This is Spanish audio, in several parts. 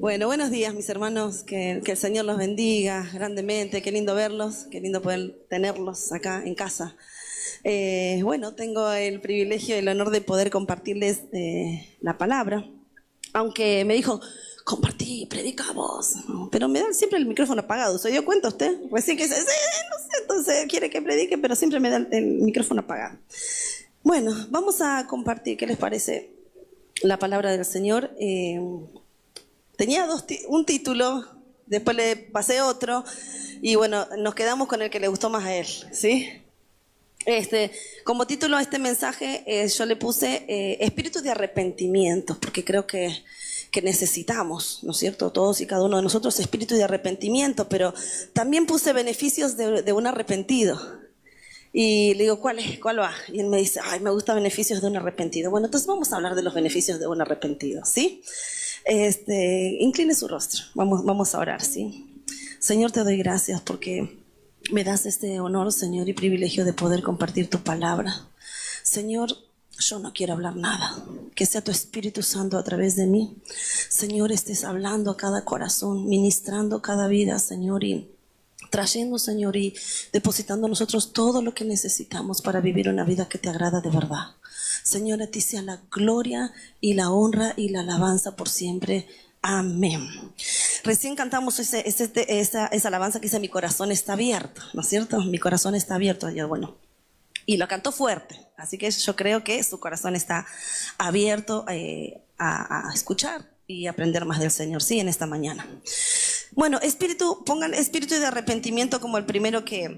Bueno, buenos días mis hermanos, que el Señor los bendiga grandemente, qué lindo verlos, qué lindo poder tenerlos acá en casa. Bueno, tengo el privilegio y el honor de poder compartirles la palabra, aunque me dijo, compartí, predica vos, pero me dan siempre el micrófono apagado, ¿se dio cuenta usted? Recién que dice, sí, no sé, entonces quiere que predique, pero siempre me da el micrófono apagado. Bueno, vamos a compartir, ¿qué les parece la palabra del Señor? Tenía un título, después le pasé otro y bueno, nos quedamos con el que le gustó más a él, ¿sí? Como título a este mensaje yo le puse espíritu de arrepentimiento, porque creo que necesitamos, ¿no es cierto? Todos y cada uno de nosotros espíritu de arrepentimiento, pero también puse beneficios de un arrepentido. Y le digo, ¿cuál va? Y él me dice, ay, me gustan beneficios de un arrepentido. Bueno, entonces vamos a hablar de los beneficios de un arrepentido, ¿sí? Incline su rostro, vamos a orar, ¿sí? Señor, te doy gracias porque me das este honor, Señor, y privilegio de poder compartir tu palabra. Señor, yo no quiero hablar nada, que sea tu Espíritu Santo a través de mí. Señor, estés hablando a cada corazón, ministrando cada vida, Señor, y trayendo, Señor, y depositando en nosotros todo lo que necesitamos para vivir una vida que te agrada de verdad. Señor, a ti sea la gloria y la honra y la alabanza por siempre. Amén. Recién cantamos esa alabanza que dice, mi corazón está abierto, ¿no es cierto? Mi corazón está abierto. Y bueno, y lo cantó fuerte, así que yo creo que su corazón está abierto a escuchar y aprender más del Señor, sí, en esta mañana. Bueno, pongan espíritu de arrepentimiento como el primero que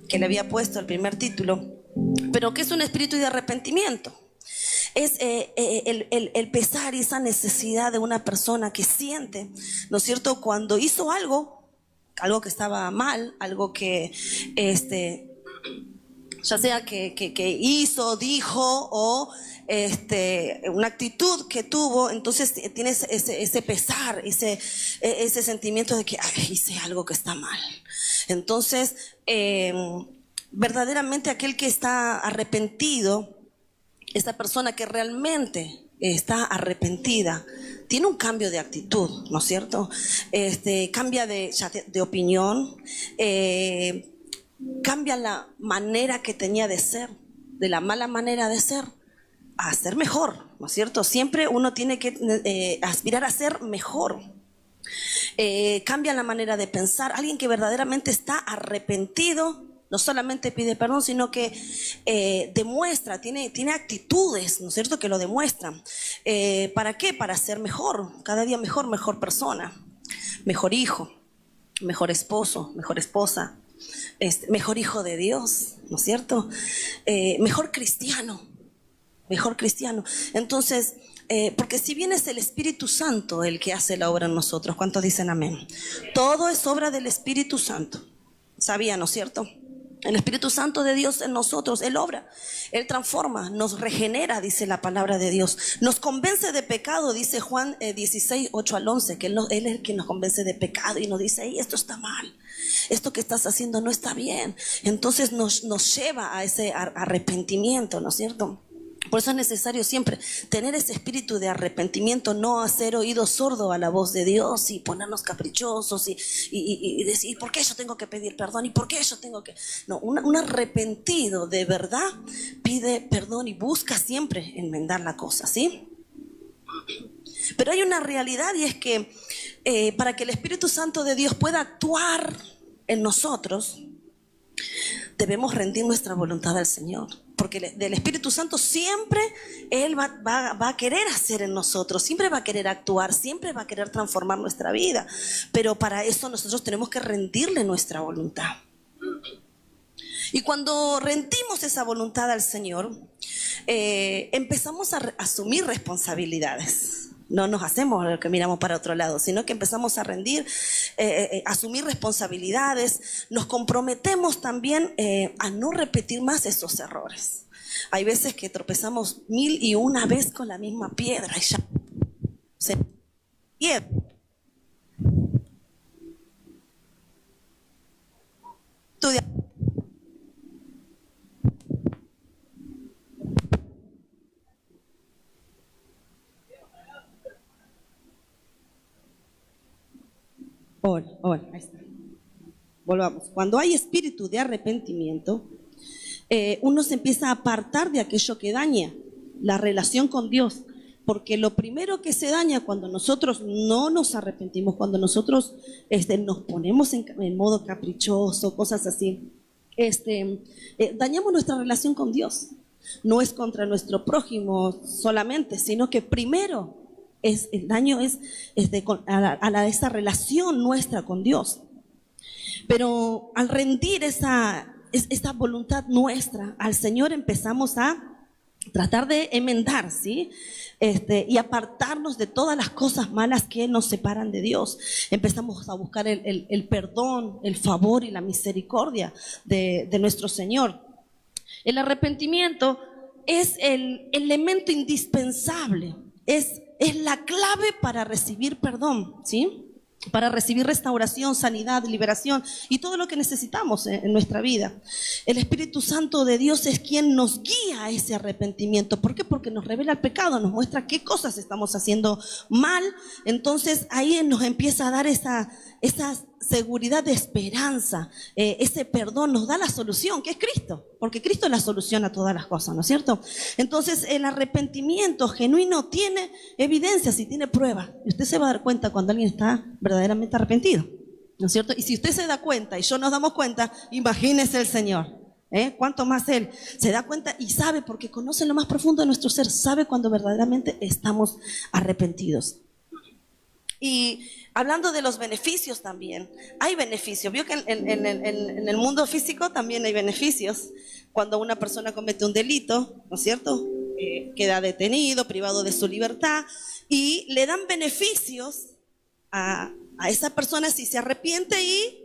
le había puesto, el primer título. Pero ¿qué es un espíritu de arrepentimiento? Es el pesar y esa necesidad de una persona que siente, ¿no es cierto?, cuando hizo algo que estaba mal, algo que ya sea que hizo, dijo o una actitud que tuvo, entonces tienes ese pesar, ese sentimiento de que hice algo que está mal. Entonces, verdaderamente aquel que está arrepentido, esta persona que realmente está arrepentida, tiene un cambio de actitud, ¿no es cierto? Cambia de opinión, cambia la manera que tenía de ser, de la mala manera de ser, a ser mejor, ¿no es cierto? Siempre uno tiene que aspirar a ser mejor. Cambia la manera de pensar. Alguien que verdaderamente está arrepentido no solamente pide perdón, sino que demuestra, tiene actitudes, ¿no es cierto?, que lo demuestran. ¿Para qué? Para ser mejor, cada día mejor persona, mejor hijo, mejor esposo, mejor esposa, mejor hijo de Dios, ¿no es cierto? Mejor cristiano. Entonces, porque si bien es el Espíritu Santo el que hace la obra en nosotros, ¿cuántos dicen amén? Todo es obra del Espíritu Santo. ¿Sabía, no es cierto? El Espíritu Santo de Dios en nosotros, Él obra, Él transforma, nos regenera, dice la palabra de Dios. Nos convence de pecado, dice Juan 16, 8 al 11, que Él es el que nos convence de pecado y nos dice, hey, esto está mal, esto que estás haciendo no está bien. Entonces nos lleva a ese arrepentimiento, ¿no es cierto? Por eso es necesario siempre tener ese espíritu de arrepentimiento, no hacer oído sordo a la voz de Dios y ponernos caprichosos y decir, ¿por qué yo tengo que pedir perdón? ¿Y por qué yo tengo que...? No, un arrepentido de verdad pide perdón y busca siempre enmendar la cosa, ¿sí? Pero hay una realidad y es que para que el Espíritu Santo de Dios pueda actuar en nosotros, debemos rendir nuestra voluntad al Señor. Porque del Espíritu Santo siempre Él va a querer hacer en nosotros, siempre va a querer actuar, siempre va a querer transformar nuestra vida. Pero para eso nosotros tenemos que rendirle nuestra voluntad. Y cuando rendimos esa voluntad al Señor, empezamos a asumir responsabilidades. No nos hacemos lo que miramos para otro lado, sino que empezamos a rendir, asumir responsabilidades. Nos comprometemos también a no repetir más esos errores. Hay veces que tropezamos 1001 vez con la misma piedra y ya se pierde. Hola, hola, ahí está. Volvamos. Cuando hay espíritu de arrepentimiento, uno se empieza a apartar de aquello que daña la relación con Dios. Porque lo primero que se daña cuando nosotros no nos arrepentimos, cuando nosotros nos ponemos en modo caprichoso, cosas así, dañamos nuestra relación con Dios. No es contra nuestro prójimo solamente, sino que primero el daño es esa relación nuestra con Dios. Pero al rendir esa voluntad nuestra al Señor, empezamos a tratar de enmendar, ¿sí? Y apartarnos de todas las cosas malas que nos separan de Dios. Empezamos a buscar el perdón, el favor y la misericordia de nuestro Señor. El arrepentimiento es el elemento indispensable, es la clave para recibir perdón, ¿sí? Para recibir restauración, sanidad, liberación y todo lo que necesitamos en nuestra vida. El Espíritu Santo de Dios es quien nos guía a ese arrepentimiento. ¿Por qué? Porque nos revela el pecado, nos muestra qué cosas estamos haciendo mal. Entonces ahí nos empieza a dar esa seguridad de esperanza, ese perdón, nos da la solución, que es Cristo, porque Cristo es la solución a todas las cosas, ¿no es cierto? Entonces el arrepentimiento genuino tiene evidencias y tiene pruebas, y usted se va a dar cuenta cuando alguien está verdaderamente arrepentido, ¿no es cierto? Y si usted se da cuenta y yo nos damos cuenta, imagínese el Señor, cuánto más Él se da cuenta y sabe, porque conoce lo más profundo de nuestro ser, sabe cuando verdaderamente estamos arrepentidos. Y hablando de los beneficios también, hay beneficios. Vio que en el mundo físico también hay beneficios. Cuando una persona comete un delito, ¿no es cierto? Queda detenido, privado de su libertad y le dan beneficios a esa persona si se arrepiente y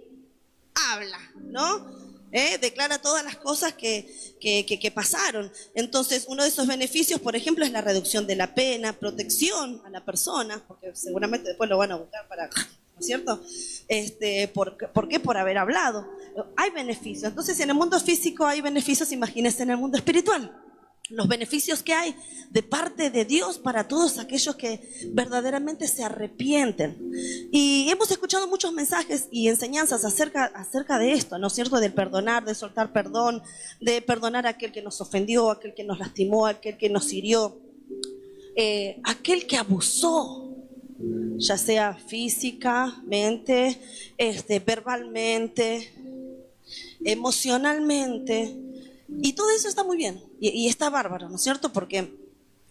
habla, ¿no? Declara todas las cosas que pasaron. Entonces, uno de esos beneficios, por ejemplo, es la reducción de la pena, protección a la persona, porque seguramente después lo van a buscar para, ¿no es cierto? ¿Por qué? Por haber hablado. Hay beneficios. Entonces, si en el mundo físico hay beneficios, imagínense en el mundo espiritual. Los beneficios que hay de parte de Dios para todos aquellos que verdaderamente se arrepienten. Y hemos escuchado muchos mensajes y enseñanzas acerca de esto, ¿no es cierto? Del perdonar, de soltar perdón, de perdonar a aquel que nos ofendió, a aquel que nos lastimó, a aquel que nos hirió, aquel que abusó, ya sea físicamente, verbalmente, emocionalmente. Y todo eso está muy bien y está bárbaro, ¿no es cierto? Porque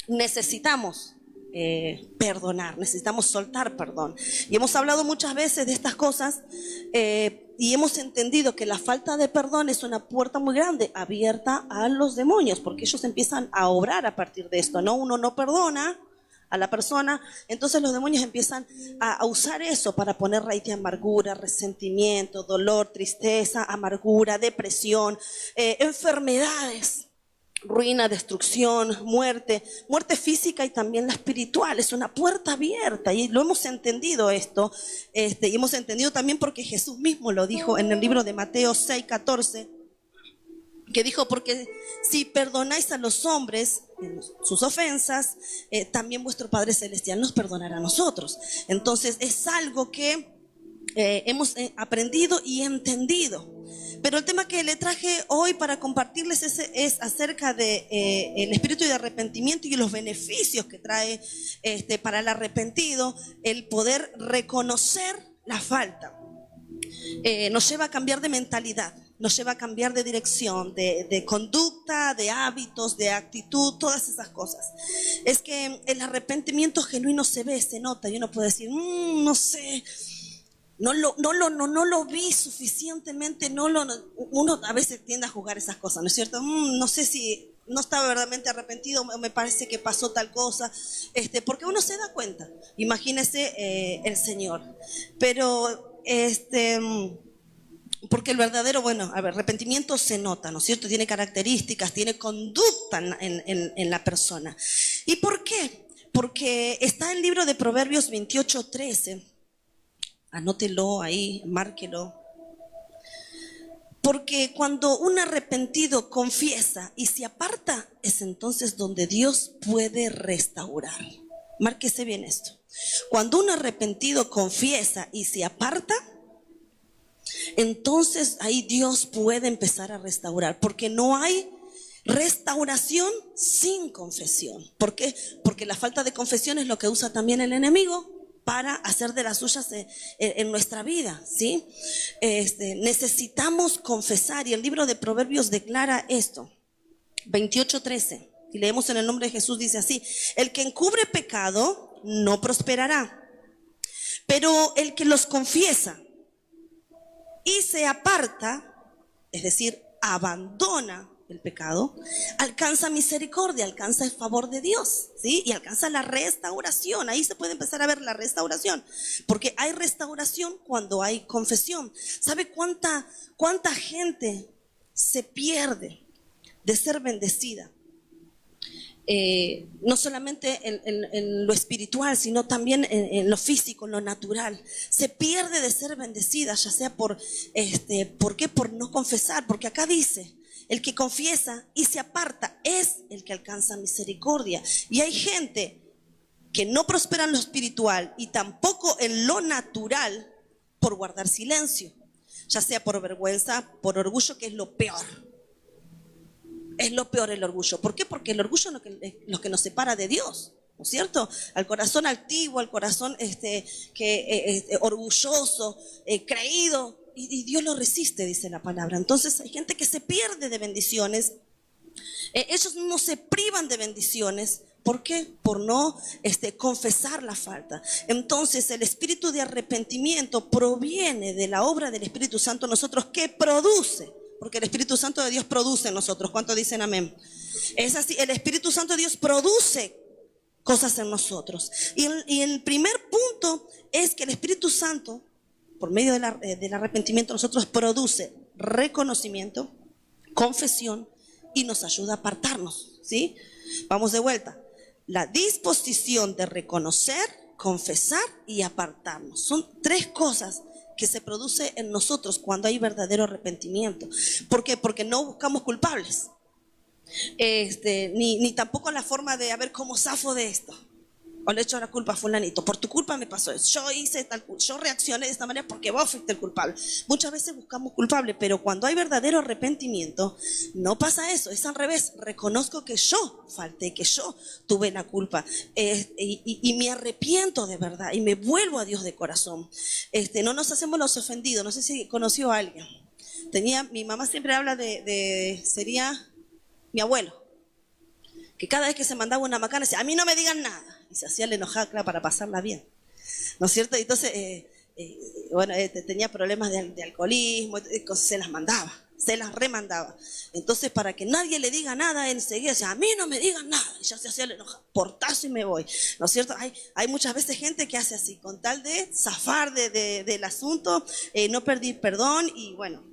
necesitamos perdonar, necesitamos soltar perdón. Y hemos hablado muchas veces de estas cosas y hemos entendido que la falta de perdón es una puerta muy grande abierta a los demonios, porque ellos empiezan a obrar a partir de esto, ¿no? Uno no perdona a la persona, entonces los demonios empiezan a usar eso para poner raíz de amargura, resentimiento, dolor, tristeza, amargura, depresión, enfermedades, ruina, destrucción, muerte física y también la espiritual. Es una puerta abierta y lo hemos entendido esto, y hemos entendido también porque Jesús mismo lo dijo en el libro de Mateo 6:14, que dijo, porque si perdonáis a los hombres sus ofensas, también vuestro Padre Celestial nos perdonará a nosotros. Entonces es algo que hemos aprendido y entendido. Pero el tema que le traje hoy para compartirles es acerca de el espíritu de arrepentimiento y los beneficios que trae para el arrepentido, el poder reconocer la falta. Nos lleva a cambiar de mentalidad, nos lleva a cambiar de dirección, de conducta, de hábitos, de actitud, todas esas cosas. Es que el arrepentimiento genuino se ve, se nota y uno puede decir, no sé, no lo vi suficientemente, uno a veces tiende a juzgar esas cosas, ¿no es cierto? No sé si no estaba verdaderamente arrepentido, me parece que pasó tal cosa, porque uno se da cuenta. Imagínese el Señor, pero porque el verdadero, arrepentimiento se nota, ¿no es cierto? Tiene características, tiene conducta en la persona. ¿Y por qué? Porque está en el libro de Proverbios 28:13. Anótelo ahí, márquelo. Porque cuando un arrepentido confiesa y se aparta, es entonces donde Dios puede restaurar. Márquese bien esto. Cuando un arrepentido confiesa y se aparta, entonces ahí Dios puede empezar a restaurar, porque no hay restauración sin confesión. ¿Por qué? Porque la falta de confesión es lo que usa también el enemigo para hacer de las suyas en nuestra vida, ¿sí? Necesitamos confesar, y el libro de Proverbios declara esto, 28:13, y leemos en el nombre de Jesús, dice así: el que encubre pecado no prosperará, pero el que los confiesa y se aparta, es decir, abandona el pecado, alcanza misericordia, alcanza el favor de Dios, ¿sí? Y alcanza la restauración. Ahí se puede empezar a ver la restauración, porque hay restauración cuando hay confesión. ¿Sabe cuánta gente se pierde de ser bendecida? No solamente en lo espiritual, sino también en lo físico, en lo natural. Se pierde de ser bendecida, ya sea ¿por qué? Por no confesar, porque acá dice: el que confiesa y se aparta es el que alcanza misericordia. Y hay gente que no prospera en lo espiritual y tampoco en lo natural por guardar silencio, ya sea por vergüenza, por orgullo, que es lo peor. Es lo peor el orgullo. ¿Por qué? Porque el orgullo es lo que nos separa de Dios, ¿no es cierto? Al corazón altivo, al corazón orgulloso, creído, y Dios lo resiste, dice la palabra. Entonces hay gente que se pierde de bendiciones. Ellos mismos se privan de bendiciones. ¿Por qué? Por no confesar la falta. Entonces el espíritu de arrepentimiento proviene de la obra del Espíritu Santo en nosotros, que produce. Porque el Espíritu Santo de Dios produce en nosotros. ¿Cuántos dicen amén? Es así, el Espíritu Santo de Dios produce cosas en nosotros. Y el primer punto es que el Espíritu Santo, por medio del arrepentimiento, nosotros produce reconocimiento, confesión, y nos ayuda a apartarnos, ¿sí? Vamos de vuelta. La disposición de reconocer, confesar y apartarnos. Son tres cosas que se produce en nosotros cuando hay verdadero arrepentimiento. ¿Por qué? Porque no buscamos culpables, ni tampoco la forma de a ver cómo zafo de esto, o le echo la culpa a fulanito: por tu culpa me pasó eso, yo reaccioné de esta manera porque vos fuiste el culpable. Muchas veces buscamos culpables, pero cuando hay verdadero arrepentimiento no pasa eso, es al revés. Reconozco que yo falté, que yo tuve la culpa, y me arrepiento de verdad y me vuelvo a Dios de corazón. No nos hacemos los ofendidos. No sé si conoció a alguien. Mi mamá siempre habla sería mi abuelo, que cada vez que se mandaba una macana decía: a mí no me digan nada, y se hacía la enojada, claro, para pasarla bien, ¿no es cierto? Y entonces, tenía problemas de alcoholismo, se las mandaba, se las remandaba. Entonces, para que nadie le diga nada, enseguida decía: a mí no me digan nada, y ya se hacía la enojada, portazo y me voy, ¿no es cierto? Hay muchas veces gente que hace así, con tal de zafar del asunto, no pedir perdón, y bueno,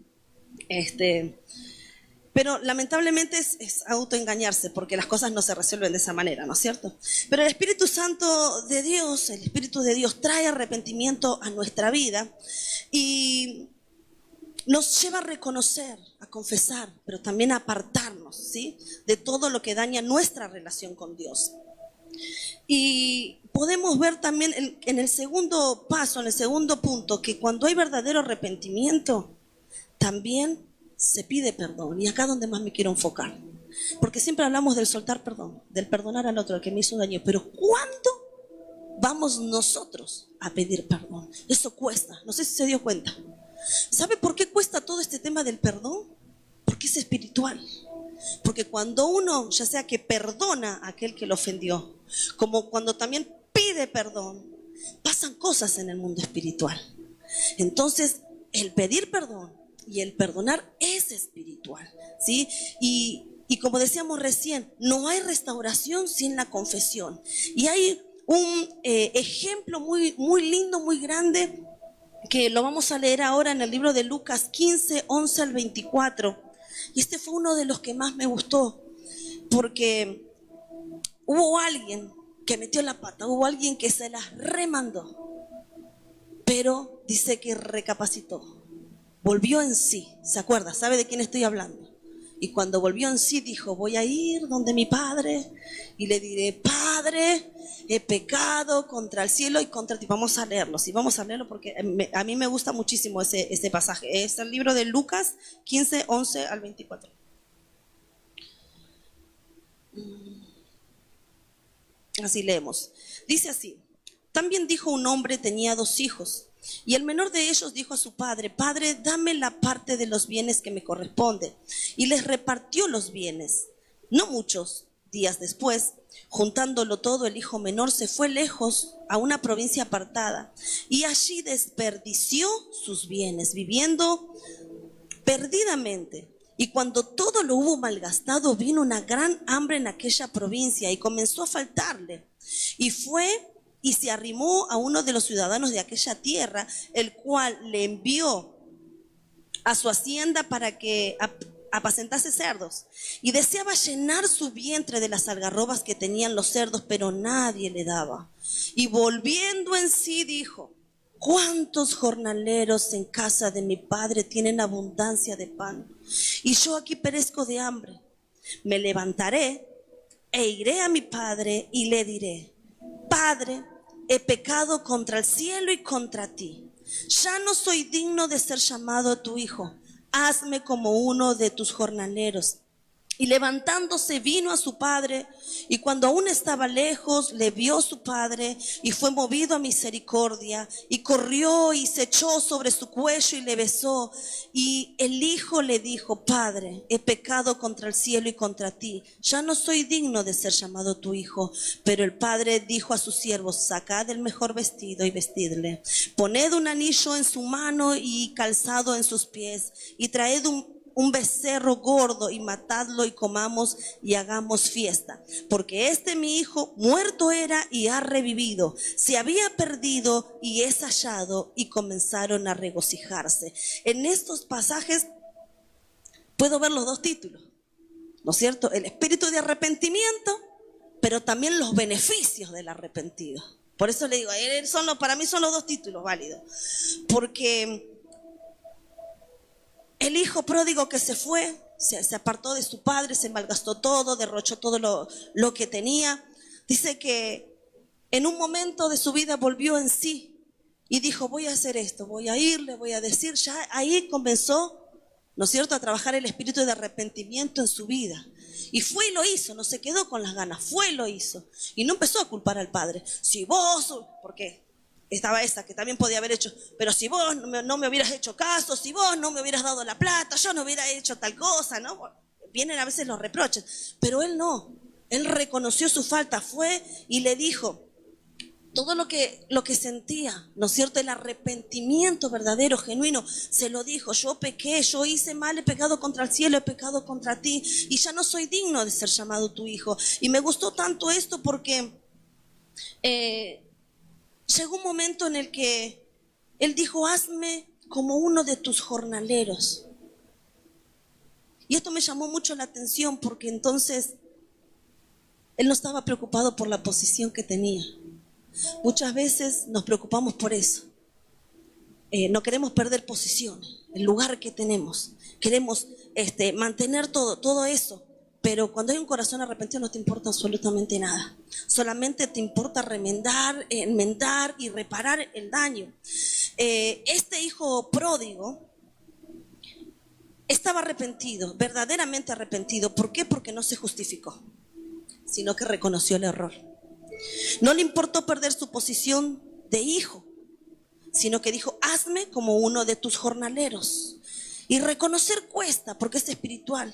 pero lamentablemente es autoengañarse, porque las cosas no se resuelven de esa manera, ¿no es cierto? Pero el Espíritu Santo de Dios, el Espíritu de Dios trae arrepentimiento a nuestra vida y nos lleva a reconocer, a confesar, pero también a apartarnos, ¿sí?, de todo lo que daña nuestra relación con Dios. Y podemos ver también en el segundo paso, en el segundo punto, que cuando hay verdadero arrepentimiento, también se pide perdón. Y acá es donde más me quiero enfocar, porque siempre hablamos del soltar perdón, del perdonar al otro, al que me hizo daño, pero ¿cuándo vamos nosotros a pedir perdón? Eso cuesta. No sé si se dio cuenta. ¿Sabe por qué cuesta todo este tema del perdón? Porque es espiritual. Porque cuando uno, ya sea que perdona a aquel que lo ofendió, como cuando también pide perdón, pasan cosas en el mundo espiritual. Entonces, el pedir perdón y el perdonar es espiritual, ¿sí? Y como decíamos recién, no hay restauración sin la confesión. Y hay un ejemplo muy, muy lindo, muy grande, que lo vamos a leer ahora en el libro de Lucas 15, 11 al 24. Y este fue uno de los que más me gustó, porque hubo alguien que metió la pata, hubo alguien que se las remandó, pero dice que recapacitó. Volvió en sí, ¿se acuerda? ¿Sabe de quién estoy hablando? Y cuando volvió en sí dijo, voy a ir donde mi padre y le diré, Padre, he pecado contra el cielo y contra ti. Vamos a leerlo, sí, vamos a leerlo porque a mí me gusta muchísimo ese pasaje. Es el libro de Lucas 15, 11 al 24. Así leemos. Dice así, también dijo un hombre, tenía 2 hijos. Y el menor de ellos dijo a su padre, Padre, dame la parte de los bienes que me corresponde. Y les repartió los bienes. No muchos días después, juntándolo todo, el hijo menor se fue lejos a una provincia apartada y allí desperdició sus bienes, viviendo perdidamente. Y cuando todo lo hubo malgastado, vino una gran hambre en aquella provincia y comenzó a faltarle. Y fue y se arrimó a uno de los ciudadanos de aquella tierra, el cual le envió a su hacienda para que apacentase cerdos. Y deseaba llenar su vientre de las algarrobas que tenían los cerdos, pero nadie le daba. Y volviendo en sí dijo, ¿cuántos jornaleros en casa de mi padre tienen abundancia de pan? Y yo aquí perezco de hambre. Me levantaré e iré a mi padre y le diré, Padre, he pecado contra el cielo y contra ti. Ya no soy digno de ser llamado tu hijo. Hazme como uno de tus jornaleros. Y levantándose vino a su padre, y cuando aún estaba lejos, le vio su padre, y fue movido a misericordia, y corrió y se echó sobre su cuello y le besó. Y el hijo le dijo, Padre, he pecado contra el cielo y contra ti, ya no soy digno de ser llamado tu hijo. Pero el padre dijo a sus siervos, sacad el mejor vestido y vestidle, poned un anillo en su mano y calzado en sus pies, y traed un becerro gordo y matadlo y comamos y hagamos fiesta. Porque mi hijo muerto era y ha revivido, se había perdido y es hallado, y comenzaron a regocijarse. En estos pasajes puedo ver los 2 títulos, ¿no es cierto? El espíritu de arrepentimiento, pero también los beneficios del arrepentido. Por eso le digo, para mí son los 2 títulos válidos. Porque el hijo pródigo que se fue, se apartó de su padre, se malgastó todo, derrochó todo lo que tenía. Dice que en un momento de su vida volvió en sí y dijo, voy a hacer esto, voy a ir, le voy a decir. Ya ahí comenzó, ¿no es cierto?, a trabajar el espíritu de arrepentimiento en su vida. Y fue y lo hizo, no se quedó con las ganas, fue y lo hizo. Y no empezó a culpar al padre. Si vos, ¿por qué? Estaba esa que también podía haber hecho, pero si vos no me hubieras hecho caso, si vos no me hubieras dado la plata, yo no hubiera hecho tal cosa, ¿no? Vienen a veces los reproches, pero él no. Él reconoció su falta, fue y le dijo todo lo que sentía, ¿no es cierto? El arrepentimiento verdadero, genuino, se lo dijo. Yo pequé, yo hice mal, he pecado contra el cielo, he pecado contra ti, y ya no soy digno de ser llamado tu hijo. Y me gustó tanto esto porque llegó un momento en el que él dijo, hazme como uno de tus jornaleros. Y esto me llamó mucho la atención porque entonces él no estaba preocupado por la posición que tenía. Muchas veces nos preocupamos por eso. No queremos perder posición, el lugar que tenemos. Queremos mantener todo eso. Pero cuando hay un corazón arrepentido no te importa absolutamente nada. Solamente te importa remendar, enmendar y reparar el daño. Este hijo pródigo estaba arrepentido, verdaderamente arrepentido. ¿Por qué? Porque no se justificó, sino que reconoció el error. No le importó perder su posición de hijo, sino que dijo, hazme como uno de tus jornaleros. Y reconocer cuesta, porque es espiritual.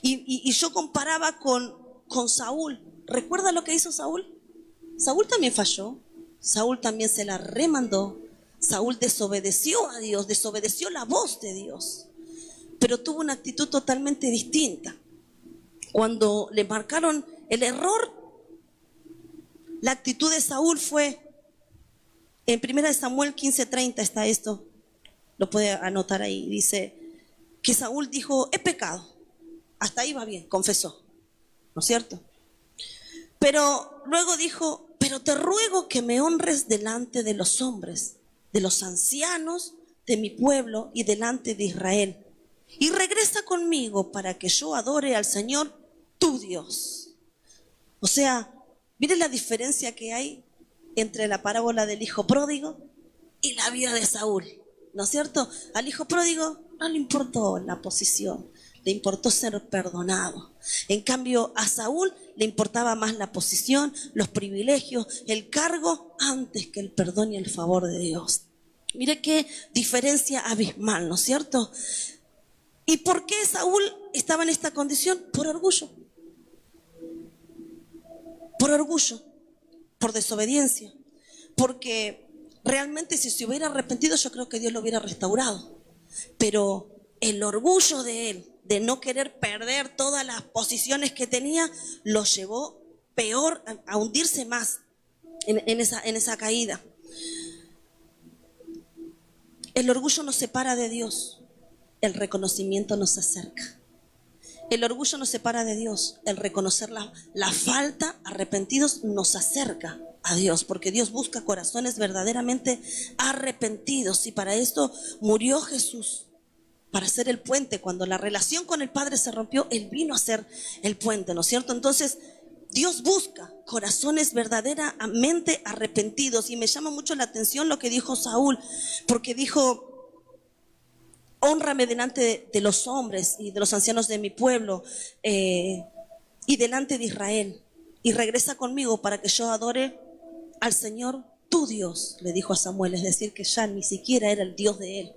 Y yo comparaba con Saúl. ¿Recuerda lo que hizo Saúl? Saúl también falló. Saúl también se la remandó. Saúl desobedeció a Dios, desobedeció la voz de Dios. Pero tuvo una actitud totalmente distinta. Cuando le marcaron el error, la actitud de Saúl fue, en 1 Samuel 15:30 está esto, lo puede anotar ahí, dice que Saúl dijo, he pecado. Hasta ahí va bien, confesó, ¿no es cierto? Pero luego dijo, pero te ruego que me honres delante de los hombres, de los ancianos de mi pueblo y delante de Israel. y regresa conmigo para que yo adore al Señor tu Dios. O sea, mire la diferencia que hay entre la parábola del hijo pródigo y la vida de Saúl, ¿no es cierto? Al hijo pródigo no le importó la posición, le importó ser perdonado. En cambio, a Saúl le importaba más la posición, los privilegios, el cargo, antes que el perdón y el favor de Dios. Mire qué diferencia abismal, ¿no es cierto? ¿Y por qué Saúl estaba en esta condición? Por orgullo. Por orgullo, por desobediencia. Porque realmente si se hubiera arrepentido, yo creo que Dios lo hubiera restaurado. Pero el orgullo de él, de no querer perder todas las posiciones que tenía, lo llevó peor, a hundirse más en esa caída. El orgullo nos separa de Dios, el reconocimiento nos acerca. El orgullo nos separa de Dios, el reconocer la falta, arrepentidos, nos acerca a Dios, porque Dios busca corazones verdaderamente arrepentidos, y para esto murió Jesús, para ser el puente. Cuando la relación con el Padre se rompió, Él vino a ser el puente, ¿no es cierto? Entonces, Dios busca corazones verdaderamente arrepentidos, y me llama mucho la atención lo que dijo Saúl, porque dijo: hónrame delante de los hombres y de los ancianos de mi pueblo, y delante de Israel, y regresa conmigo para que yo adore al Señor tu Dios, le dijo a Samuel. Es decir, que ya ni siquiera era el Dios de él.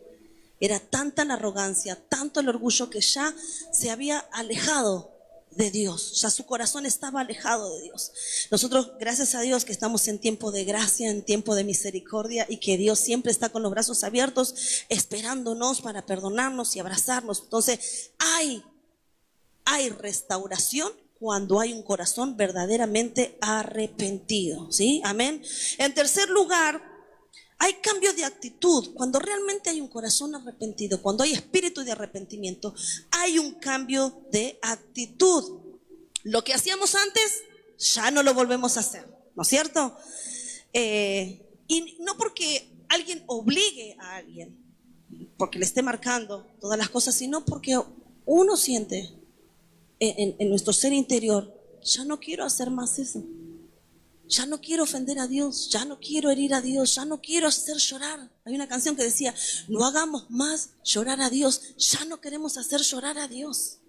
Era tanta la arrogancia, tanto el orgullo, que ya se había alejado de Dios, ya su corazón estaba alejado de Dios. Nosotros, gracias a Dios, que estamos en tiempo de gracia, en tiempo de misericordia, y que Dios siempre está con los brazos abiertos esperándonos para perdonarnos y abrazarnos. Entonces hay restauración cuando hay un corazón verdaderamente arrepentido, ¿sí? Amén. En tercer lugar, hay cambio de actitud. Cuando realmente hay un corazón arrepentido, cuando hay espíritu de arrepentimiento, hay un cambio de actitud. Lo que hacíamos antes, ya no lo volvemos a hacer, ¿no es cierto? Y no porque alguien obligue a alguien, porque le esté marcando todas las cosas, sino porque uno siente en nuestro ser interior: ya no quiero hacer más eso. Ya no quiero ofender a Dios, ya no quiero herir a Dios, ya no quiero hacer llorar. Hay una canción que decía: no hagamos más llorar a Dios, ya no queremos hacer llorar a Dios.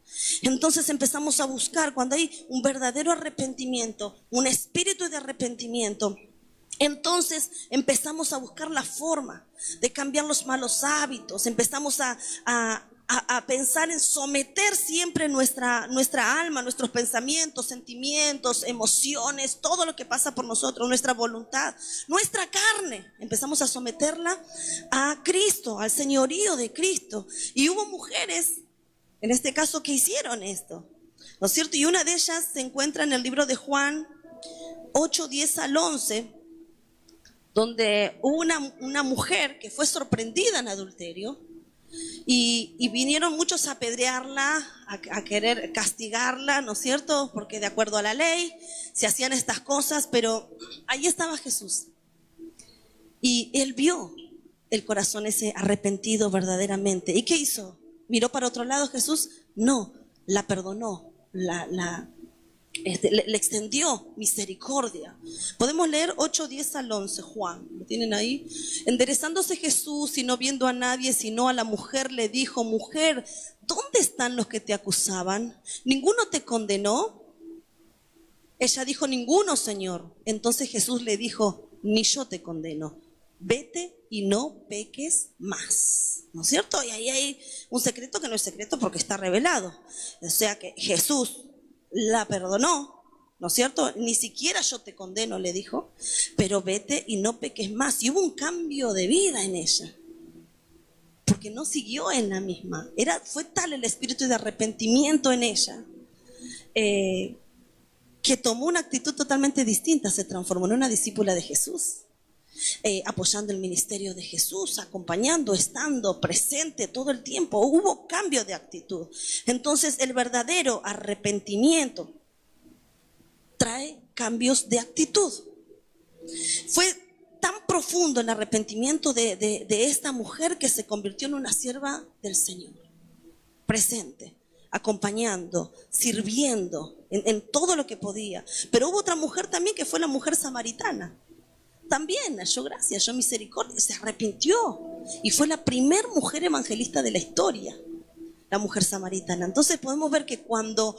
Entonces empezamos a buscar, cuando hay un verdadero arrepentimiento, un espíritu de arrepentimiento, entonces empezamos a buscar la forma de cambiar los malos hábitos. Empezamos a pensar en someter siempre nuestra alma, nuestros pensamientos, sentimientos, emociones, todo lo que pasa por nosotros, nuestra voluntad, nuestra carne. Empezamos a someterla a Cristo, al señorío de Cristo. Y hubo mujeres, en este caso, que hicieron esto, ¿no es cierto? Y una de ellas se encuentra en el libro de Juan 8, 10 al 11, donde hubo una mujer que fue sorprendida en adulterio. Y vinieron muchos a apedrearla, a querer castigarla, ¿no es cierto? Porque de acuerdo a la ley se hacían estas cosas, pero ahí estaba Jesús. Y él vio el corazón ese arrepentido verdaderamente. ¿Y qué hizo? ¿Miró para otro lado Jesús? No, la perdonó, le extendió misericordia. Podemos leer 8, 10 al 11, Juan, ¿lo tienen ahí? Enderezándose Jesús y no viendo a nadie sino a la mujer, le dijo: mujer, ¿dónde están los que te acusaban? ¿Ninguno te condenó? Ella dijo: ninguno, Señor. Entonces Jesús le dijo: ni yo te condeno, vete y no peques más. ¿No es cierto? Y ahí hay un secreto que no es secreto porque está revelado. O sea que Jesús la perdonó, ¿no es cierto? Ni siquiera yo te condeno, le dijo, pero vete y no peques más. Y hubo un cambio de vida en ella, porque no siguió en la misma. Fue tal el espíritu de arrepentimiento en ella, que tomó una actitud totalmente distinta. Se transformó en una discípula de Jesús, apoyando el ministerio de Jesús, acompañando, estando presente todo el tiempo. Hubo cambio de actitud. Entonces, el verdadero arrepentimiento trae cambios de actitud. Fue tan profundo el arrepentimiento de esta mujer que se convirtió en una sierva del Señor. presente, acompañando, sirviendo en todo lo que podía. Pero hubo otra mujer también que fue la mujer samaritana. También halló gracia, halló misericordia, se arrepintió y fue la primer mujer evangelista de la historia, la mujer samaritana. Entonces podemos ver que cuando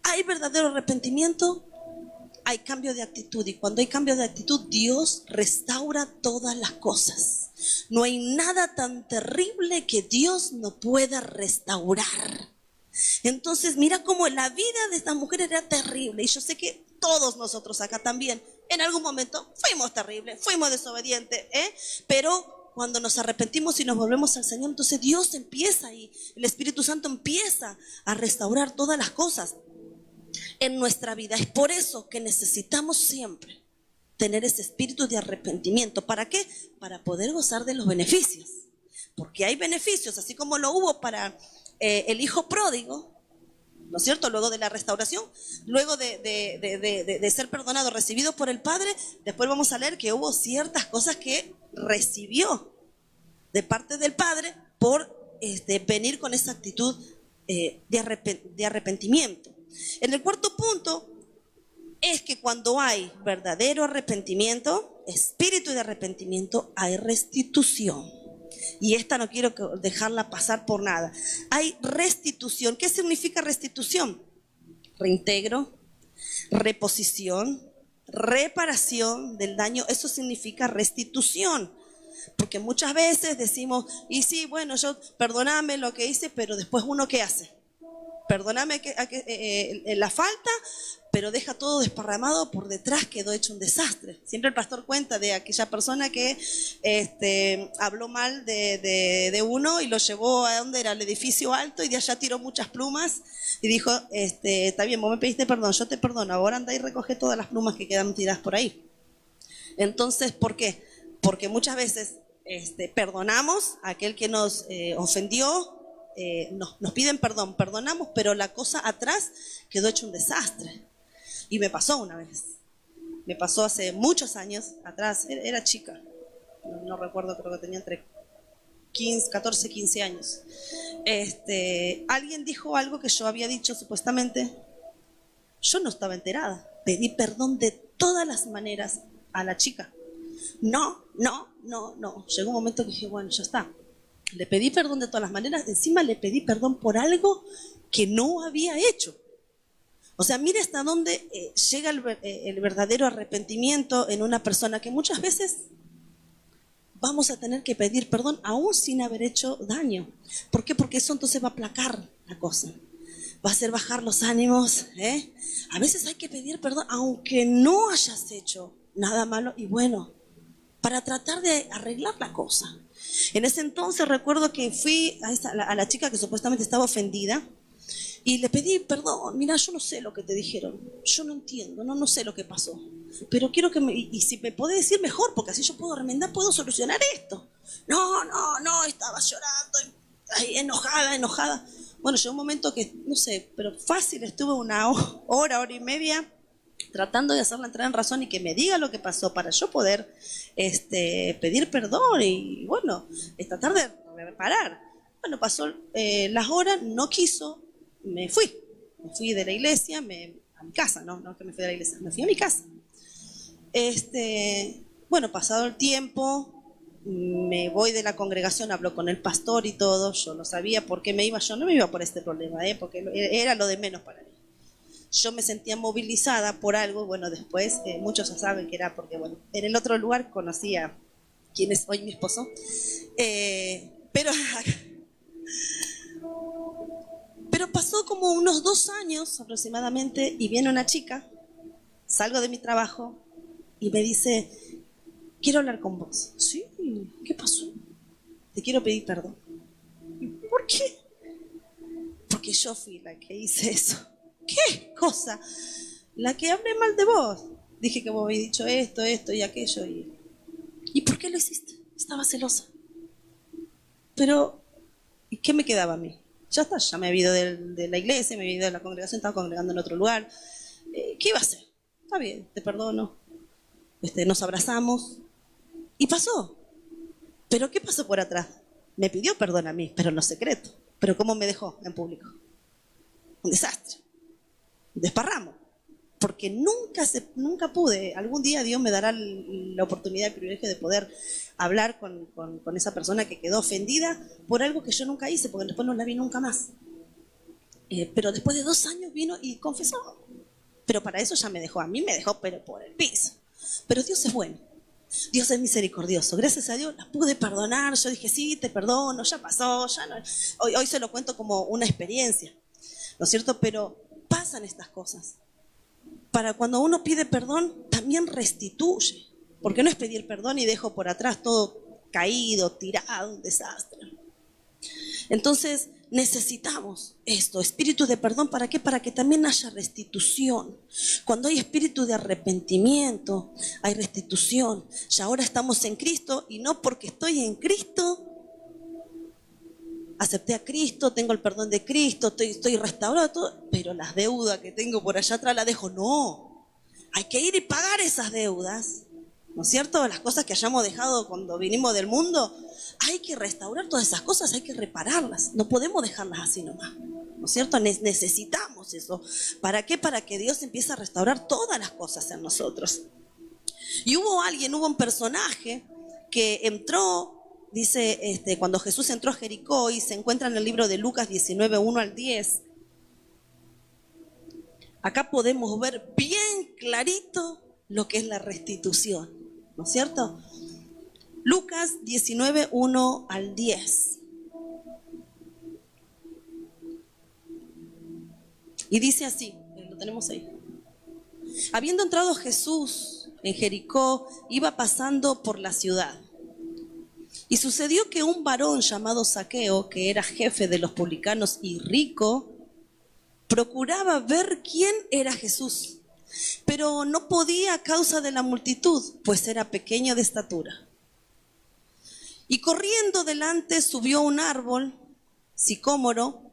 hay verdadero arrepentimiento, hay cambio de actitud, y cuando hay cambio de actitud, Dios restaura todas las cosas. No hay nada tan terrible que Dios no pueda restaurar. Entonces mira cómo la vida de estas mujeres era terrible, y yo sé que todos nosotros acá también en algún momento fuimos terribles, fuimos desobedientes, pero cuando nos arrepentimos y nos volvemos al Señor, entonces Dios empieza, y el Espíritu Santo empieza a restaurar todas las cosas en nuestra vida. Es por eso que necesitamos siempre tener ese espíritu de arrepentimiento. ¿Para qué? Para poder gozar de los beneficios. Porque hay beneficios, así como lo hubo para el hijo pródigo, ¿no es cierto? Luego de la restauración, luego de ser perdonado, recibido por el Padre, después vamos a leer que hubo ciertas cosas que recibió de parte del Padre por venir con esa actitud de arrepentimiento. En el cuarto punto es que cuando hay verdadero arrepentimiento, espíritu de arrepentimiento, hay restitución. Y esta no quiero dejarla pasar por nada. Hay restitución. ¿Qué significa restitución? Reintegro, reposición, reparación del daño. Eso significa restitución. Porque muchas veces decimos, y sí, bueno, yo perdóname lo que hice, pero después uno ¿qué hace? Perdóname la falta, pero deja todo desparramado, por detrás quedó hecho un desastre. Siempre el pastor cuenta de aquella persona que habló mal de uno y lo llevó a donde era el edificio alto, y de allá tiró muchas plumas y dijo, está bien, vos me pediste perdón, yo te perdono, ahora anda y recoge todas las plumas que quedan tiradas por ahí. Entonces, ¿por qué? Porque muchas veces perdonamos a aquel que nos ofendió, nos piden perdón, perdonamos, pero la cosa atrás quedó hecho un desastre. Y me pasó una vez, me pasó hace muchos años atrás, era chica, no recuerdo, creo que tenía entre 14, 15 años. Alguien dijo algo que yo había dicho supuestamente, yo no estaba enterada, pedí perdón de todas las maneras a la chica. No. Llegó un momento que dije, bueno, ya está. Le pedí perdón de todas las maneras, encima le pedí perdón por algo que no había hecho. O sea, mire hasta dónde llega el verdadero arrepentimiento en una persona, que muchas veces vamos a tener que pedir perdón aún sin haber hecho daño. ¿Por qué? Porque eso entonces va a aplacar la cosa, va a hacer bajar los ánimos. A veces hay que pedir perdón aunque no hayas hecho nada malo, y bueno, para tratar de arreglar la cosa. En ese entonces recuerdo que fui a la chica que supuestamente estaba ofendida y le pedí perdón. Mira, yo no sé lo que te dijeron, yo no entiendo, no sé lo que pasó, pero quiero que y si me podés decir mejor, porque así yo puedo remendar, puedo solucionar esto. No, estaba llorando, enojada. Bueno, llegó un momento que, no sé, pero fácil, estuve una hora y media tratando de hacerla entrar en razón y que me diga lo que pasó para yo poder pedir perdón y bueno, tratar de reparar. Bueno, pasó las horas, no quiso, me fui de la iglesia, a mi casa, no que me fui de la iglesia, me fui a mi casa. Bueno, pasado el tiempo, me voy de la congregación, hablo con el pastor y todo, yo no sabía por qué me iba, yo no me iba por este problema, porque era lo de menos para mí. Yo me sentía movilizada por algo, bueno, después muchos ya saben que era porque, bueno, en el otro lugar conocí a quien es hoy mi esposo, pero pasó como unos 2 años aproximadamente y viene una chica, salgo de mi trabajo y me dice, quiero hablar con vos. Sí, ¿qué pasó? Te quiero pedir perdón. ¿Por qué? Porque yo fui la que hice eso. ¿Qué cosa? La que hablé mal de vos. Dije que vos habéis dicho esto y aquello. ¿Y por qué lo hiciste? Estaba celosa. Pero, ¿y qué me quedaba a mí? Ya está, ya me había ido de la iglesia, me había ido de la congregación, estaba congregando en otro lugar. ¿Qué iba a hacer? Está bien, te perdono. Nos abrazamos. Y pasó. ¿Pero qué pasó por atrás? Me pidió perdón a mí, pero en lo secreto. Pero ¿cómo me dejó en público? Un desastre, un desparramo. Porque nunca pude, algún día Dios me dará la oportunidad, el privilegio de poder hablar con esa persona que quedó ofendida por algo que yo nunca hice, porque después no la vi nunca más. Pero después de 2 años vino y confesó. Pero para eso ya me dejó, a mí me dejó pero por el piso. Pero Dios es bueno, Dios es misericordioso. Gracias a Dios la pude perdonar, yo dije, sí, te perdono, ya pasó, ya no. Hoy se lo cuento como una experiencia, ¿no es cierto? Pero pasan estas cosas. Para cuando uno pide perdón, también restituye. Porque no es pedir perdón y dejo por atrás todo caído, tirado, un desastre. Entonces necesitamos esto, espíritu de perdón. ¿Para qué? Para que también haya restitución. Cuando hay espíritu de arrepentimiento, hay restitución. Ya ahora estamos en Cristo y no porque estoy en Cristo, acepté a Cristo, tengo el perdón de Cristo, estoy restaurado, todo, pero las deudas que tengo por allá atrás las dejo. No, hay que ir y pagar esas deudas, ¿no es cierto? Las cosas que hayamos dejado cuando vinimos del mundo, hay que restaurar todas esas cosas, hay que repararlas, no podemos dejarlas así nomás, ¿no es cierto? Necesitamos eso. ¿Para qué? Para que Dios empiece a restaurar todas las cosas en nosotros. Y hubo un personaje que entró. Dice, cuando Jesús entró a Jericó, y se encuentra en el libro de Lucas 19, 1 al 10, acá podemos ver bien clarito lo que es la restitución, ¿no es cierto? Lucas 19, 1 al 10. Y dice así, lo tenemos ahí. Habiendo entrado Jesús en Jericó, iba pasando por la ciudad. Y sucedió que un varón llamado Zaqueo, que era jefe de los publicanos y rico, procuraba ver quién era Jesús, pero no podía a causa de la multitud, pues era pequeño de estatura. Y corriendo delante subió a un árbol, sicómoro,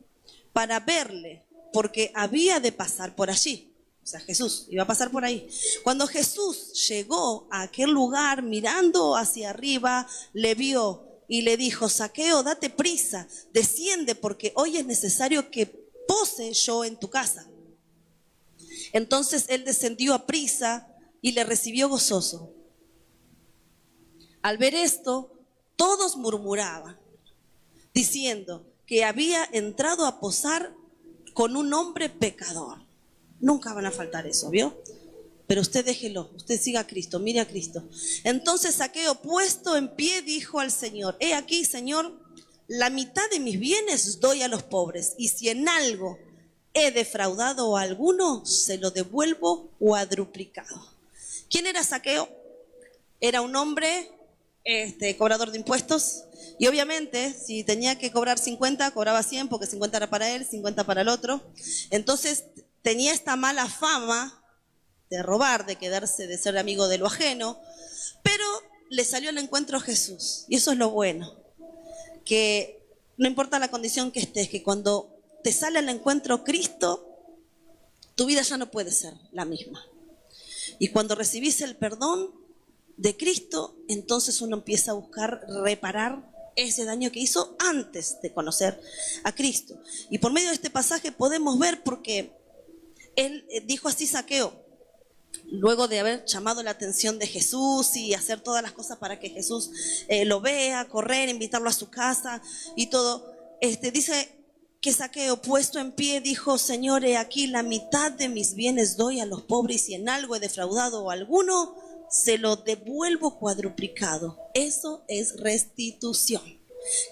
para verle, porque había de pasar por allí. O sea, Jesús iba a pasar por ahí. Cuando Jesús llegó a aquel lugar, mirando hacia arriba, le vio y le dijo: Zaqueo, date prisa, desciende, porque hoy es necesario que pose yo en tu casa. Entonces él descendió a prisa y le recibió gozoso. Al ver esto, todos murmuraban, diciendo que había entrado a posar con un hombre pecador. Nunca van a faltar eso, ¿vio? Pero usted déjelo, usted siga a Cristo, mire a Cristo. Entonces Zaqueo, puesto en pie, dijo al Señor: he aquí, Señor, la mitad de mis bienes doy a los pobres, y si en algo he defraudado a alguno, se lo devuelvo cuadruplicado. ¿Quién era Zaqueo? Era un hombre cobrador de impuestos, y obviamente si tenía que cobrar 50, cobraba 100, porque 50 era para él, 50 para el otro. Entonces tenía esta mala fama de robar, de quedarse, de ser amigo de lo ajeno, pero le salió al encuentro Jesús. Y eso es lo bueno, que no importa la condición que estés, que cuando te sale al encuentro Cristo, tu vida ya no puede ser la misma. Y cuando recibís el perdón de Cristo, entonces uno empieza a buscar reparar ese daño que hizo antes de conocer a Cristo. Y por medio de este pasaje podemos ver, porque él dijo así, Zaqueo, luego de haber llamado la atención de Jesús y hacer todas las cosas para que Jesús lo vea, correr, invitarlo a su casa y todo, dice que Zaqueo, puesto en pie, dijo: Señor, he aquí, la mitad de mis bienes doy a los pobres, y en algo he defraudado a alguno, se lo devuelvo cuadruplicado. Eso es restitución,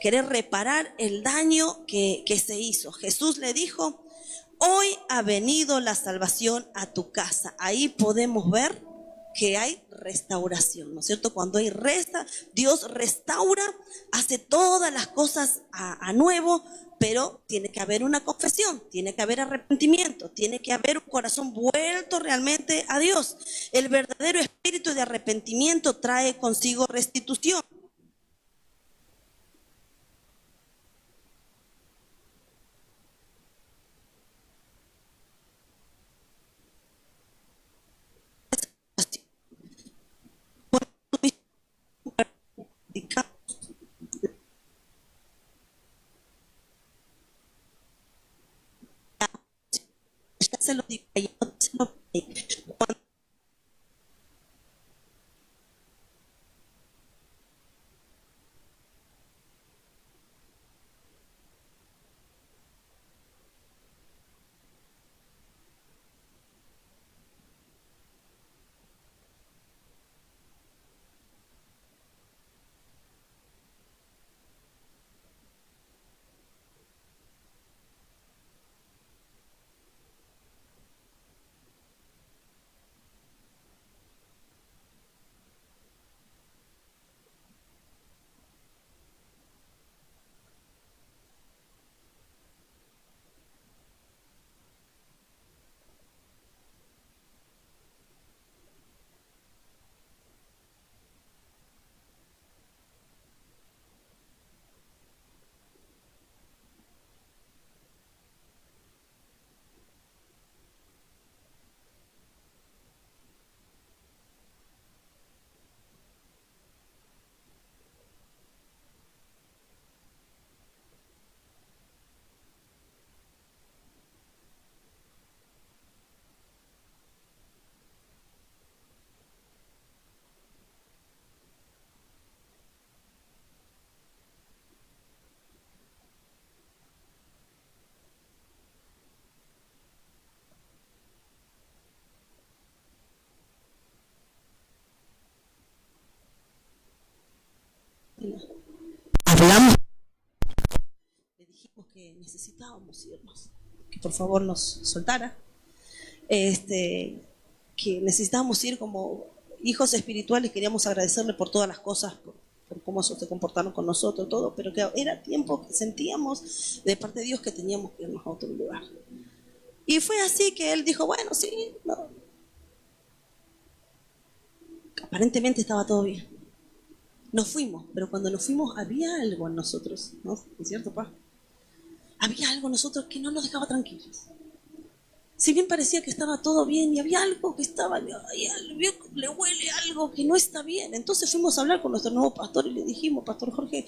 querer reparar el daño que se hizo. Jesús le dijo: hoy ha venido la salvación a tu casa. Ahí podemos ver que hay restauración, ¿no es cierto? Cuando hay Dios restaura, hace todas las cosas a nuevo, pero tiene que haber una confesión, tiene que haber arrepentimiento, tiene que haber un corazón vuelto realmente a Dios. El verdadero espíritu de arrepentimiento trae consigo restitución. Argentina. Hablamos, le dijimos que necesitábamos irnos, que por favor nos soltara, que necesitábamos ir como hijos espirituales, queríamos agradecerle por todas las cosas, por cómo se comportaron con nosotros, todo, pero que era tiempo que sentíamos de parte de Dios que teníamos que irnos a otro lugar. Y fue así que él dijo, bueno, sí, no. Aparentemente estaba todo bien. Nos fuimos, pero cuando nos fuimos había algo en nosotros, ¿no? ¿Es cierto, pa? Había algo en nosotros que no nos dejaba tranquilos. Si bien parecía que estaba todo bien y había algo que estaba, le huele algo que no está bien. Entonces fuimos a hablar con nuestro nuevo pastor y le dijimos, Pastor Jorge,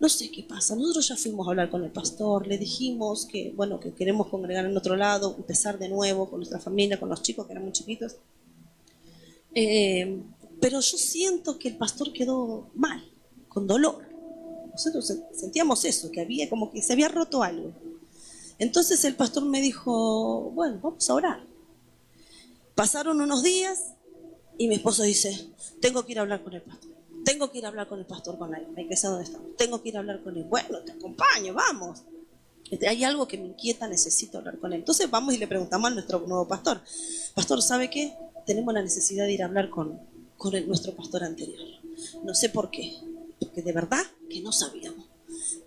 no sé qué pasa. Nosotros ya fuimos a hablar con el pastor, le dijimos que, bueno, que queremos congregar en otro lado, empezar de nuevo con nuestra familia, con los chicos que eran muy chiquitos. Pero yo siento que el pastor quedó mal, con dolor. Nosotros sentíamos eso, que había como que se había roto algo. Entonces el pastor me dijo, bueno, vamos a orar. Pasaron unos días y mi esposo dice, tengo que ir a hablar con el pastor. Tengo que ir a hablar con el pastor, con la iglesia donde estamos. Tengo que ir a hablar con él. Bueno, te acompaño, vamos. Hay algo que me inquieta, necesito hablar con él. Entonces vamos y le preguntamos a nuestro nuevo pastor. Pastor, ¿sabe qué? Tenemos la necesidad de ir a hablar con nuestro pastor anterior. No sé por qué, porque de verdad que no sabíamos.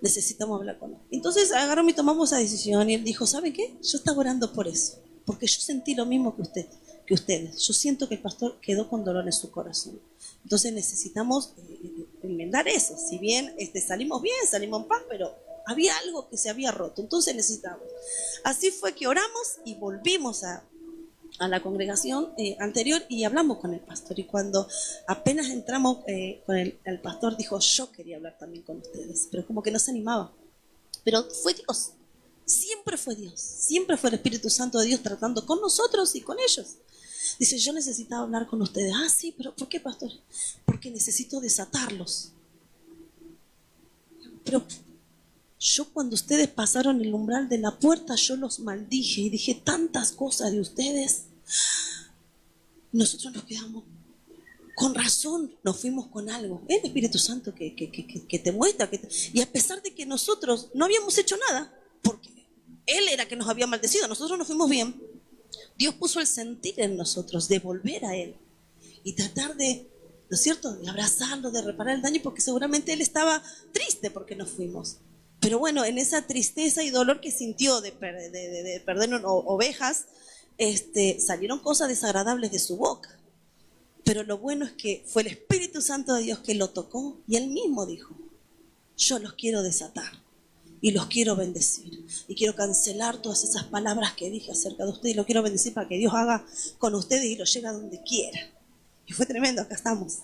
Necesitamos hablar con él. Entonces agarramos y tomamos esa decisión y él dijo, ¿saben qué? Yo estaba orando por eso, porque yo sentí lo mismo que ustedes. Yo siento que el pastor quedó con dolor en su corazón. Entonces necesitamos enmendar eso. Si bien salimos bien, salimos en paz, pero había algo que se había roto. Entonces necesitamos. Así fue que oramos y volvimos a la congregación anterior y hablamos con el pastor. Y cuando apenas entramos con el pastor, dijo, yo quería hablar también con ustedes, pero como que no se animaba. Pero fue Dios, siempre fue Dios, siempre fue el Espíritu Santo de Dios tratando con nosotros y con ellos. Dice, yo necesitaba hablar con ustedes. Ah, sí, pero ¿por qué, pastor? Porque necesito desatarlos. Pero yo cuando ustedes pasaron el umbral de la puerta, yo los maldije y dije tantas cosas de ustedes. Nosotros nos quedamos, con razón nos fuimos con algo. El Espíritu Santo que te muestra. Y a pesar de que nosotros no habíamos hecho nada, porque Él era que nos había maldecido, nosotros nos fuimos bien, Dios puso el sentir en nosotros de volver a Él y tratar de, ¿no es cierto?, de abrazarlo, de reparar el daño, porque seguramente Él estaba triste porque nos fuimos. Pero bueno, en esa tristeza y dolor que sintió de perder ovejas, salieron cosas desagradables de su boca. Pero lo bueno es que fue el Espíritu Santo de Dios que lo tocó y Él mismo dijo, yo los quiero desatar y los quiero bendecir. Y quiero cancelar todas esas palabras que dije acerca de ustedes y lo quiero bendecir para que Dios haga con ustedes y los llegue a donde quiera. Y fue tremendo, acá estamos.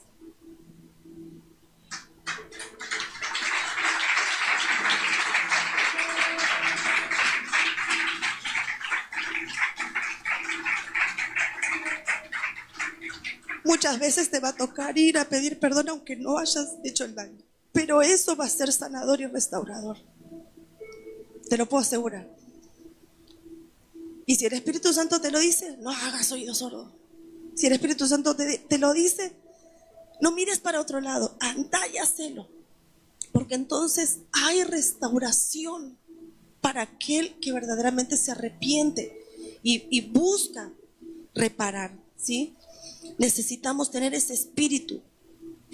Muchas veces te va a tocar ir a pedir perdón aunque no hayas hecho el daño. Pero eso va a ser sanador y restaurador. Te lo puedo asegurar. Y si el Espíritu Santo te lo dice, no hagas oído sordo. Si el Espíritu Santo te lo dice, no mires para otro lado. Anda y hacelo. Porque entonces hay restauración para aquel que verdaderamente se arrepiente y busca reparar, ¿sí? Necesitamos tener ese espíritu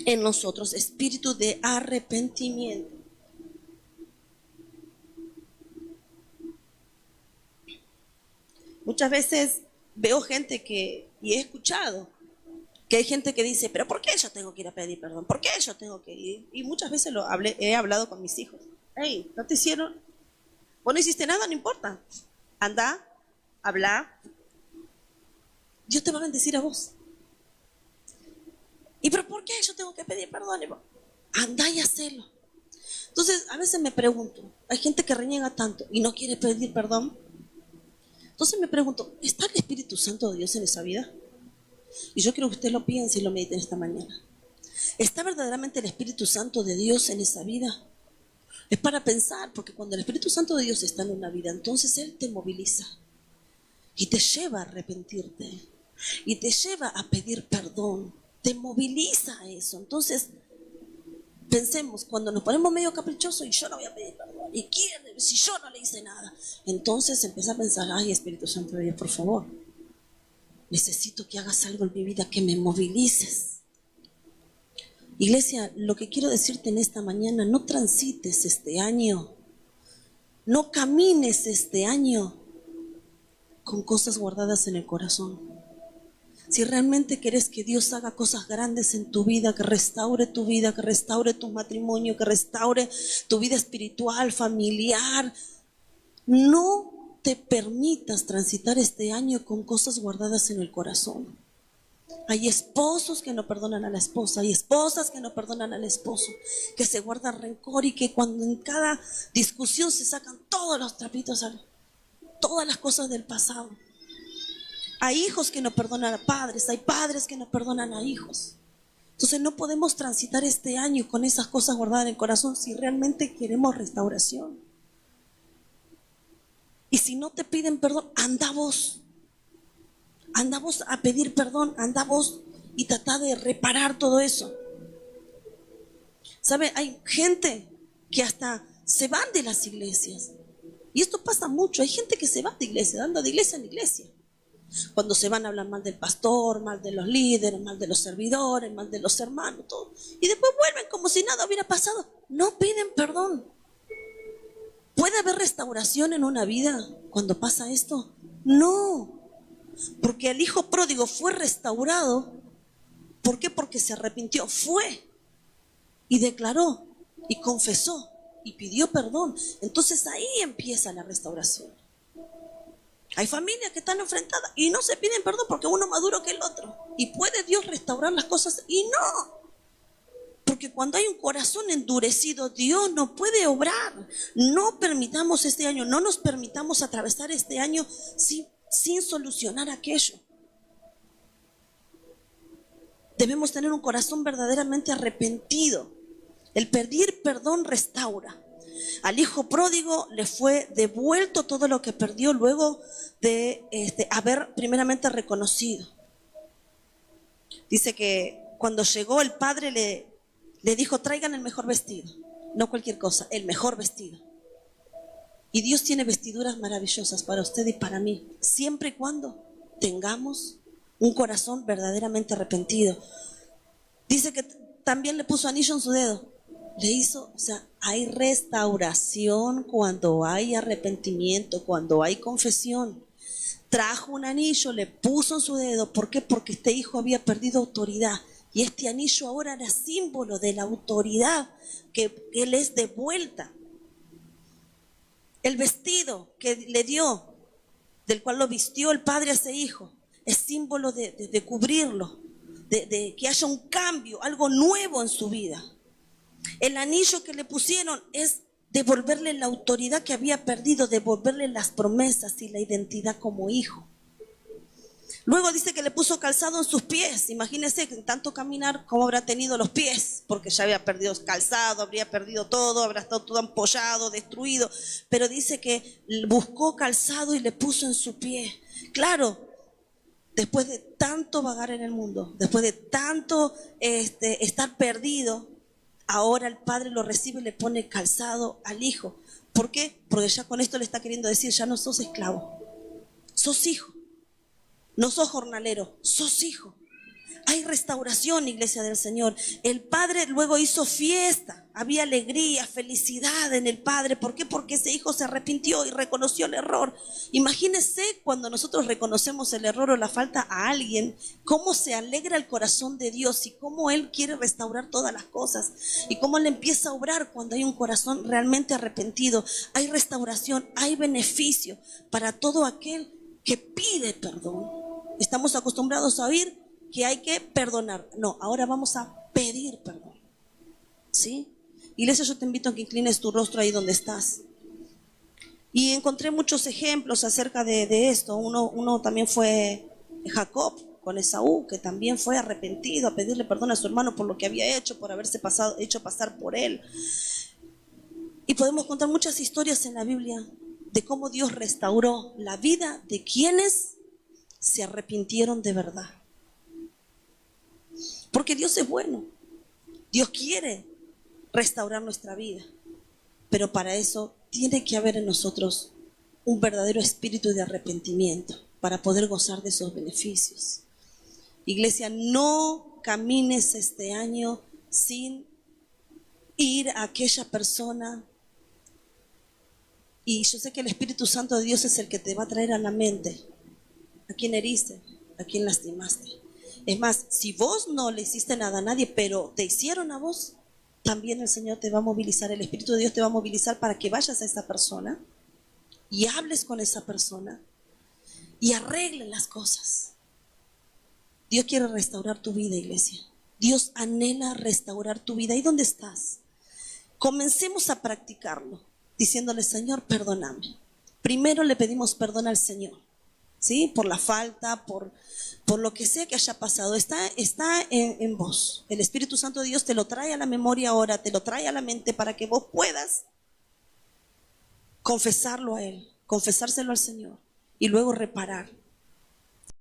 en nosotros, espíritu de arrepentimiento. Muchas veces veo gente y he escuchado que hay gente que dice, pero ¿por qué yo tengo que ir a pedir perdón? ¿Por qué yo tengo que ir? Y muchas veces he hablado con mis hijos. Hey, ¿no te hicieron? ¿Vos no hiciste nada? No importa. Anda, habla. Dios te va a bendecir a vos. ¿Y pero por qué yo tengo que pedir perdón? Anda y hacelo. Entonces, a veces me pregunto, hay gente que reniega tanto y no quiere pedir perdón. Entonces me pregunto, ¿está el Espíritu Santo de Dios en esa vida? Y yo quiero que usted lo piense y lo medite esta mañana. ¿Está verdaderamente el Espíritu Santo de Dios en esa vida? Es para pensar, porque cuando el Espíritu Santo de Dios está en una vida, entonces Él te moviliza y te lleva a arrepentirte y te lleva a pedir perdón, te moviliza a eso. Entonces, Pensemos, cuando nos ponemos medio caprichosos y yo no voy a pedir perdón, y quiere, si yo no le hice nada, entonces empieza a pensar, ay, Espíritu Santo de Dios, por favor, necesito que hagas algo en mi vida, que me movilices. Iglesia, lo que quiero decirte en esta mañana, no transites este año, no camines este año con cosas guardadas en el corazón. Si realmente querés que Dios haga cosas grandes en tu vida, que restaure tu vida, que restaure tu matrimonio, que restaure tu vida espiritual, familiar, no te permitas transitar este año con cosas guardadas en el corazón. Hay esposos que no perdonan a la esposa, hay esposas que no perdonan al esposo, que se guardan rencor y que cuando en cada discusión se sacan todos los trapitos, todas las cosas del pasado. Hay hijos que no perdonan a padres, hay padres que no perdonan a hijos. Entonces no podemos transitar este año con esas cosas guardadas en el corazón si realmente queremos restauración. Y si no te piden perdón, anda vos a pedir perdón, anda vos y trata de reparar todo eso. ¿Sabe? Hay gente que hasta se van de las iglesias. Y esto pasa mucho, hay gente que se va de iglesia, anda de iglesia en iglesia. Cuando se van a hablar mal del pastor, mal de los líderes, mal de los servidores, mal de los hermanos, todo. Y después vuelven como si nada hubiera pasado. No piden perdón. ¿Puede haber restauración en una vida cuando pasa esto? No. Porque el hijo pródigo fue restaurado. ¿Por qué? Porque se arrepintió. Fue y declaró y confesó y pidió perdón. Entonces ahí empieza la restauración. Hay familias que están enfrentadas y no se piden perdón porque uno es más duro que el otro. ¿Y puede Dios restaurar las cosas? Y no. Porque cuando hay un corazón endurecido, Dios no puede obrar. No permitamos este año, no nos permitamos atravesar este año sin solucionar aquello. Debemos tener un corazón verdaderamente arrepentido. El pedir perdón restaura. Al hijo pródigo le fue devuelto todo lo que perdió luego de haber primeramente reconocido. Dice que cuando llegó el padre le dijo, traigan el mejor vestido, no cualquier cosa, el mejor vestido. Y Dios tiene vestiduras maravillosas para usted y para mí, siempre y cuando tengamos un corazón verdaderamente arrepentido. Dice que también le puso anillo en su dedo. Le hizo, o sea, hay restauración cuando hay arrepentimiento, cuando hay confesión. Trajo un anillo, le puso en su dedo. ¿Por qué? Porque este hijo había perdido autoridad. Y este anillo ahora era símbolo de la autoridad que él es de vuelta. El vestido que le dio, del cual lo vistió el padre a ese hijo, es símbolo de cubrirlo, de que haya un cambio, algo nuevo en su vida. El anillo que le pusieron es devolverle la autoridad que había perdido, devolverle las promesas y la identidad como hijo. Luego dice que le puso calzado en sus pies. Imagínense que en tanto caminar, ¿cómo habrá tenido los pies? Porque ya había perdido calzado, habría perdido todo, habrá estado todo ampollado, destruido. Pero dice que buscó calzado y le puso en su pie. Claro, después de tanto vagar en el mundo, después de tanto estar perdido, ahora el padre lo recibe y le pone calzado al hijo. ¿Por qué? Porque ya con esto le está queriendo decir, ya no sos esclavo, sos hijo. No sos jornalero, sos hijo. Hay restauración, iglesia del Señor. El padre luego hizo fiesta, había alegría, felicidad en el padre. ¿Por qué? Porque ese hijo se arrepintió y reconoció el error. Imagínense cuando nosotros reconocemos el error o la falta a alguien, cómo se alegra el corazón de Dios y cómo Él quiere restaurar todas las cosas y cómo Él empieza a obrar cuando hay un corazón realmente arrepentido. Hay restauración, hay beneficio para todo aquel que pide perdón. Estamos acostumbrados a oír que hay que perdonar. No, ahora vamos a pedir perdón. ¿Sí? Iglesia, yo te invito a que inclines tu rostro ahí donde estás. Y encontré muchos ejemplos acerca de esto. Uno también fue Jacob con Esaú, que también fue arrepentido a pedirle perdón a su hermano por lo que había hecho, por haberse hecho pasar por él. Y podemos contar muchas historias en la Biblia de cómo Dios restauró la vida de quienes se arrepintieron de verdad. Porque Dios es bueno. Dios quiere restaurar nuestra vida. Pero para eso tiene que haber en nosotros un verdadero espíritu de arrepentimiento para poder gozar de esos beneficios. Iglesia, no camines este año sin ir a aquella persona. Y yo sé que el Espíritu Santo de Dios es el que te va a traer a la mente a quién heriste, a quién lastimaste. Es más, si vos no le hiciste nada a nadie, pero te hicieron a vos, también el Señor te va a movilizar, el Espíritu de Dios te va a movilizar para que vayas a esa persona y hables con esa persona y arreglen las cosas. Dios quiere restaurar tu vida, iglesia. Dios anhela restaurar tu vida. ¿Y dónde estás? Comencemos a practicarlo, diciéndole: Señor, perdóname. Primero le pedimos perdón al Señor, ¿sí? Por la falta, por lo que sea que haya pasado. Está en vos. El Espíritu Santo de Dios te lo trae a la memoria ahora, te lo trae a la mente para que vos puedas confesarlo a Él, confesárselo al Señor y luego reparar.